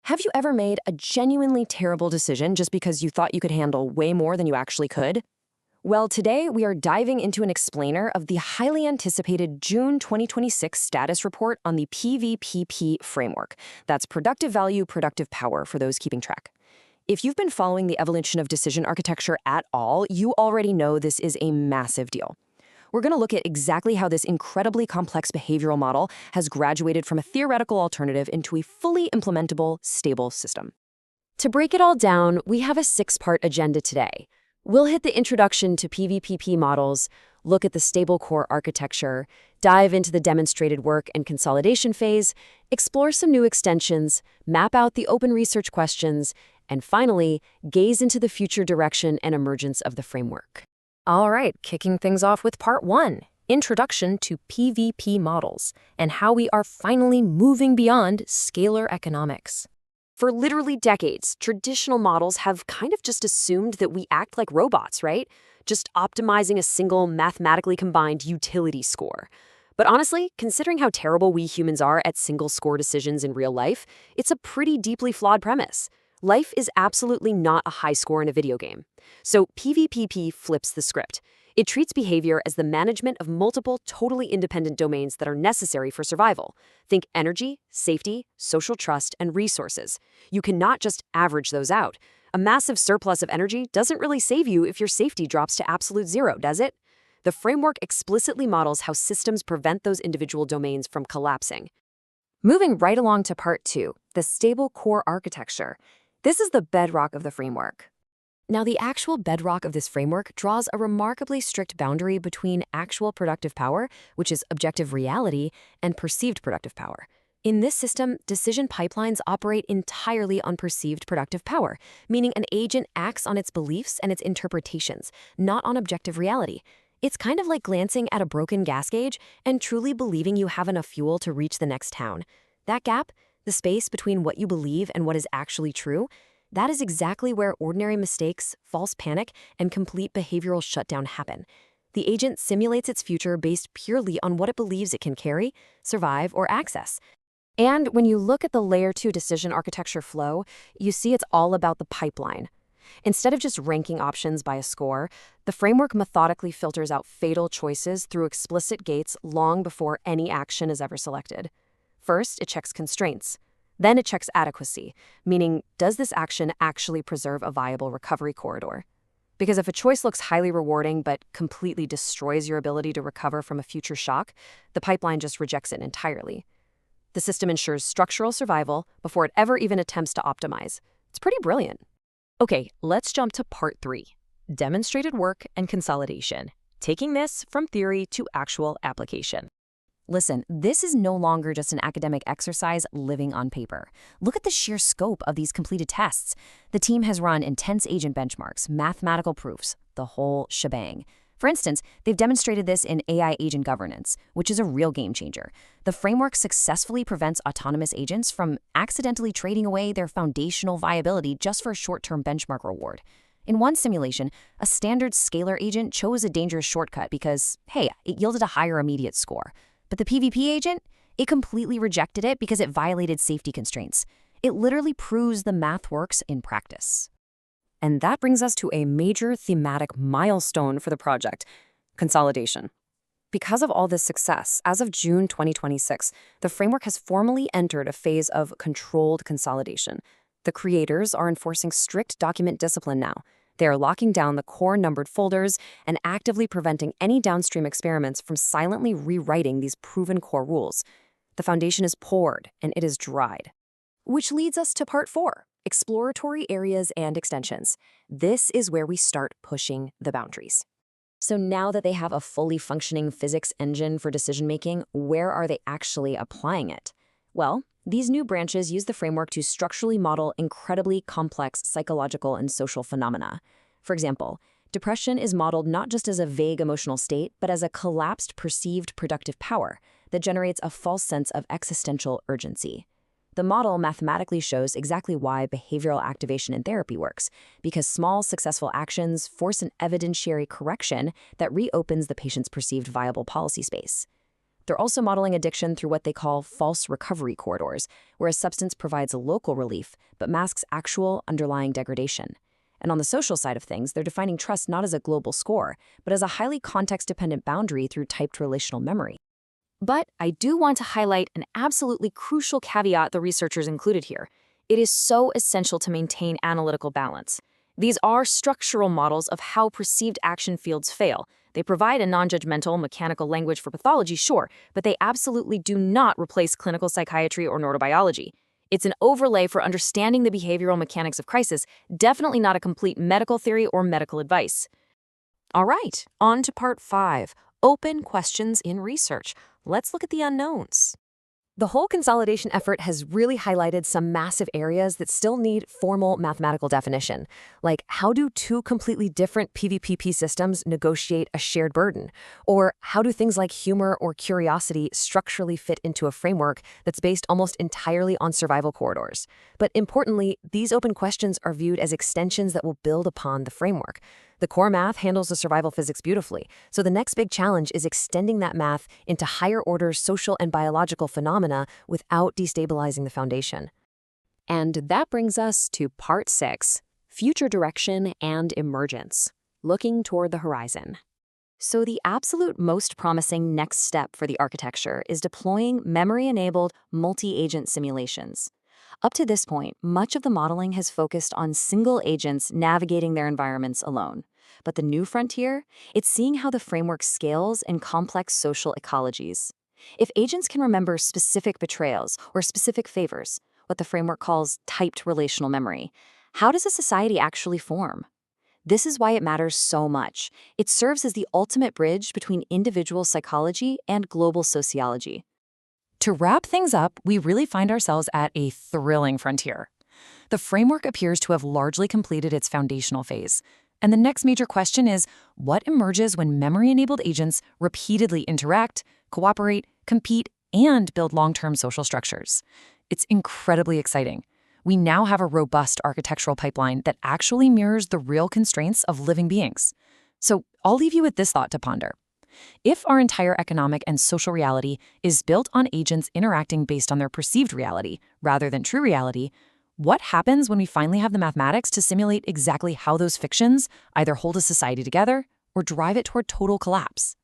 Have you ever made a genuinely terrible decision just because you thought you could handle way more than you actually could? Well, today we are diving into an explainer of the highly anticipated June 2026 status report on the PVPP framework. That's productive value, productive power for those keeping track. If you've been following the evolution of decision architecture at all, you already know this is a massive deal. We're going to look at exactly how this incredibly complex behavioral model has graduated from a theoretical alternative into a fully implementable, stable system. To break it all down, we have a six-part agenda today. We'll hit the introduction to PVPP models, look at the stable core architecture, dive into the demonstrated work and consolidation phase, explore some new extensions, map out the open research questions, and finally, gaze into the future direction and emergence of the framework. All right, kicking things off with part one, Introduction to PVP Models, and how we are finally moving beyond scalar economics. For literally decades, traditional models have kind of just assumed that we act like robots, right? Just optimizing a single mathematically combined utility score. But honestly, considering how terrible we humans are at single score decisions in real life, it's a pretty deeply flawed premise. Life is absolutely not a high score in a video game. So PVPP flips the script. It treats behavior as the management of multiple, totally independent domains that are necessary for survival. Think energy, safety, social trust, and resources. You cannot just average those out. A massive surplus of energy doesn't really save you if your safety drops to absolute zero, does it? The framework explicitly models how systems prevent those individual domains from collapsing. Moving right along to part two, the stable core architecture. This is the bedrock of the framework. Now, the actual bedrock of this framework draws a remarkably strict boundary between actual productive power, which is objective reality, and perceived productive power. In this system, decision pipelines operate entirely on perceived productive power, meaning an agent acts on its beliefs and its interpretations, not on objective reality. It's kind of like glancing at a broken gas gauge and truly believing you have enough fuel to reach the next town. That gap, the space between what you believe and what is actually true, that is exactly where ordinary mistakes, false panic, and complete behavioral shutdown happen. The agent simulates its future based purely on what it believes it can carry, survive, or access. And when you look at the Layer 2 decision architecture flow, you see it's all about the pipeline. Instead of just ranking options by a score, the framework methodically filters out fatal choices through explicit gates long before any action is ever selected. First, it checks constraints. Then it checks adequacy, meaning, does this action actually preserve a viable recovery corridor? Because if a choice looks highly rewarding but completely destroys your ability to recover from a future shock, the pipeline just rejects it entirely. The system ensures structural survival before it ever even attempts to optimize. It's pretty brilliant. Okay, let's jump to part three, demonstrated work and consolidation, taking this from theory to actual application. Listen, this is no longer just an academic exercise living on paper. Look at the sheer scope of these completed tests. The team has run intense agent benchmarks, mathematical proofs, the whole shebang. For instance, they've demonstrated this in AI agent governance, which is a real game changer. The framework successfully prevents autonomous agents from accidentally trading away their foundational viability just for a short-term benchmark reward. In one simulation, a standard scalar agent chose a dangerous shortcut because, hey, it yielded a higher immediate score. But the PVP agent, it completely rejected it because it violated safety constraints. It literally proves the math works in practice. And that brings us to a major thematic milestone for the project, consolidation. Because of all this success, as of June 2026, the framework has formally entered a phase of controlled consolidation. The creators are enforcing strict document discipline now. They are locking down the core numbered folders and actively preventing any downstream experiments from silently rewriting these proven core rules. The foundation is poured and it is dried. Which leads us to part four, exploratory areas and extensions. This is where we start pushing the boundaries. So now that they have a fully functioning physics engine for decision-making, where are they actually applying it? Well, these new branches use the framework to structurally model incredibly complex psychological and social phenomena. For example, depression is modeled not just as a vague emotional state, but as a collapsed perceived productive power that generates a false sense of existential urgency. The model mathematically shows exactly why behavioral activation in therapy works, because small, successful actions force an evidentiary correction that reopens the patient's perceived viable policy space. They're also modeling addiction through what they call false recovery corridors, where a substance provides a local relief but masks actual underlying degradation. And on the social side of things, they're defining trust not as a global score, but as a highly context-dependent boundary through typed relational memory. But I do want to highlight an absolutely crucial caveat the researchers included here. It is so essential to maintain analytical balance. These are structural models of how perceived action fields fail. They provide a non-judgmental, mechanical language for pathology, sure, but they absolutely do not replace clinical psychiatry or neurobiology. It's an overlay for understanding the behavioral mechanics of crisis, definitely not a complete medical theory or medical advice. All right, on to part 5, open questions in research. Let's look at the unknowns. The whole consolidation effort has really highlighted some massive areas that still need formal mathematical definition, like how do two completely different PVPP systems negotiate a shared burden? Or how do things like humor or curiosity structurally fit into a framework that's based almost entirely on survival corridors? But importantly, these open questions are viewed as extensions that will build upon the framework. The core math handles the survival physics beautifully, so the next big challenge is extending that math into higher-order social and biological phenomena without destabilizing the foundation. And that brings us to part 6, future direction and emergence, looking toward the horizon. So the absolute most promising next step for the architecture is deploying memory-enabled multi-agent simulations. Up to this point, much of the modeling has focused on single agents navigating their environments alone. But the new frontier, it's seeing how the framework scales in complex social ecologies. If agents can remember specific betrayals or specific favors, what the framework calls typed relational memory, how does a society actually form? This is why it matters so much. It serves as the ultimate bridge between individual psychology and global sociology. To wrap things up, we really find ourselves at a thrilling frontier. The framework appears to have largely completed its foundational phase. And the next major question is, what emerges when memory-enabled agents repeatedly interact, cooperate, compete, and build long-term social structures? It's incredibly exciting. We now have a robust architectural pipeline that actually mirrors the real constraints of living beings. So I'll leave you with this thought to ponder. If our entire economic and social reality is built on agents interacting based on their perceived reality rather than true reality, what happens when we finally have the mathematics to simulate exactly how those fictions either hold a society together or drive it toward total collapse?